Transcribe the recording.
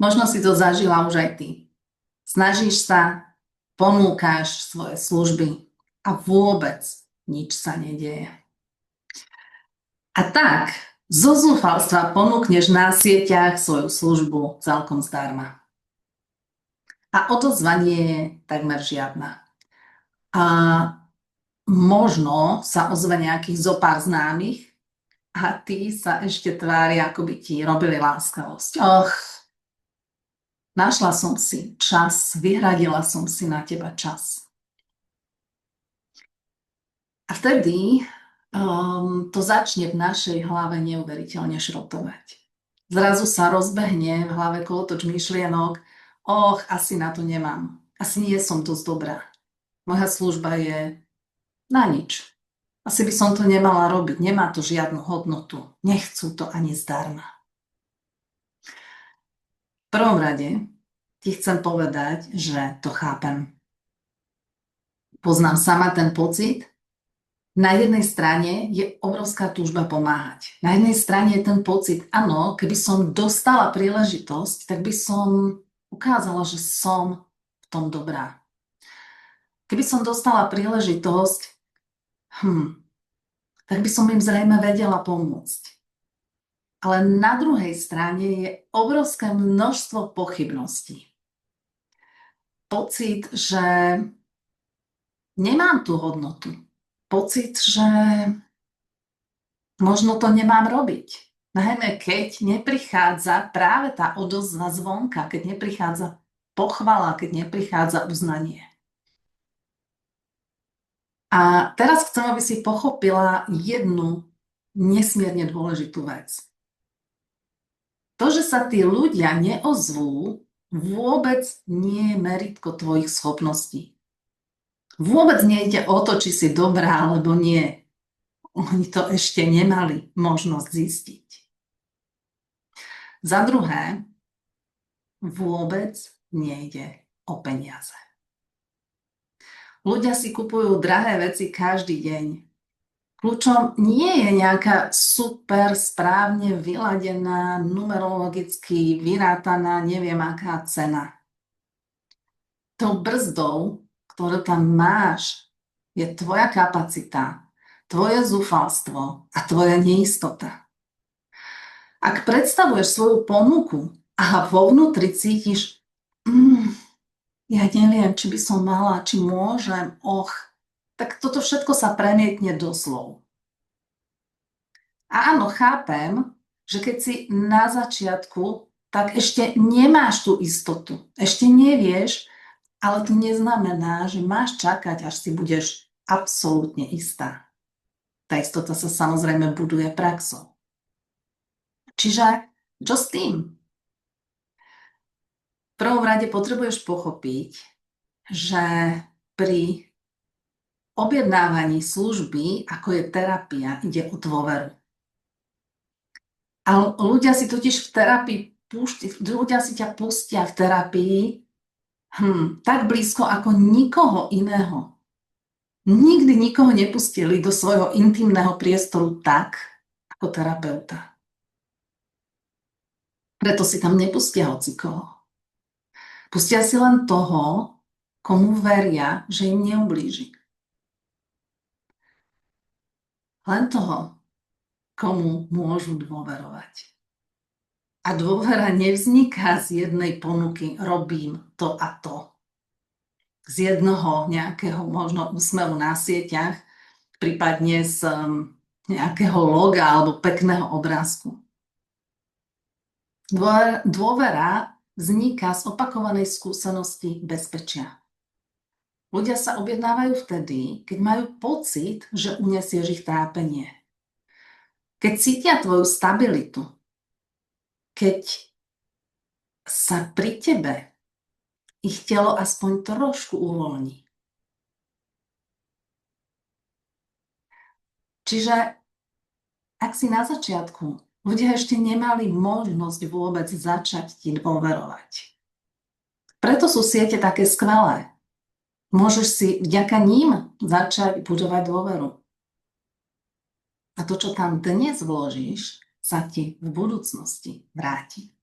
Možno si to zažila už aj ty. Snažíš sa, ponúkaš svoje služby a vôbec nič sa nedieje. A tak, zo zúfalstva ponúkneš na sieťach svoju službu celkom zdarma. A odozvanie je takmer žiadna. A možno sa ozve nejakých zopár známych a tí sa ešte tvária, ako by ti robili láskavosť. Našla som si čas, vyhradila som si na teba čas. A vtedy to začne v našej hlave neuveriteľne šrotovať. Zrazu sa rozbehne v hlave kolotoč myšlienok, asi na to nemám, asi nie som dosť dobrá. Moja služba je na nič. Asi by som to nemala robiť, nemá to žiadnu hodnotu, nechcú to ani zdarma. V prvom rade ti chcem povedať, že to chápem. Poznám sama ten pocit. Na jednej strane je obrovská túžba pomáhať. Na jednej strane je ten pocit, áno, keby som dostala príležitosť, tak by som ukázala, že som v tom dobrá. Keby som dostala príležitosť, tak by som im zrejme vedela pomôcť. Ale na druhej strane je obrovské množstvo pochybností. Pocit, že nemám tú hodnotu. Pocit, že možno to nemám robiť. Najmä keď neprichádza práve tá odozva zvonka, keď neprichádza pochvala, keď neprichádza uznanie. A teraz chcem, aby si pochopila jednu nesmierne dôležitú vec. To, že sa tí ľudia neozvú, vôbec nie je meritko tvojich schopností. Vôbec nejde o to, či si dobrá alebo nie. Oni to ešte nemali možnosť zistiť. Za druhé, vôbec nejde o peniaze. Ľudia si kupujú drahé veci každý deň. Kľúčom nie je nejaká super správne vyladená, numerologicky vyrátaná, neviem aká cena. Tou brzdou, ktorú tam máš, je tvoja kapacita, tvoje zúfalstvo a tvoja neistota. Ak predstavuješ svoju ponuku a vo vnútri cítiš, ja neviem, či by som mala, či môžem, tak toto všetko sa premietne do slov. A áno, chápem, že keď si na začiatku, tak ešte nemáš tú istotu, ešte nevieš, ale to neznamená, že máš čakať, až si budeš absolútne istá. Tá istota sa samozrejme buduje praxou. Čiže čo s tým? V prvom rade potrebuješ pochopiť, že pri objednávaní služby, ako je terapia, ide o dôveru. A ľudia si totiž v terapii ľudia si ťa pustia v terapii tak blízko ako nikoho iného. Nikdy nikoho nepustili do svojho intimného priestoru tak, ako terapeuta. Preto si tam nepustia hocikoho. Pustia si len toho, komu veria, že im neublíži. Len toho, komu môžu dôverovať. A dôvera nevzniká z jednej ponuky, robím to a to. Z jednoho nejakého možno úsmevu na sieťach, prípadne z nejakého loga alebo pekného obrázku. Dôvera vzniká z opakovanej skúsenosti bezpečia. Ľudia sa objednávajú vtedy, keď majú pocit, že uniesieš ich trápenie. Keď cítia tvoju stabilitu, keď sa pri tebe ich telo aspoň trošku uvoľní. Čiže ak si na začiatku ľudia ešte nemali možnosť vôbec začať ti dôverovať. Preto sú siete také skvelé. Môžeš si vďaka ním začať budovať dôveru. A to, čo tam dnes vložíš, sa ti v budúcnosti vráti.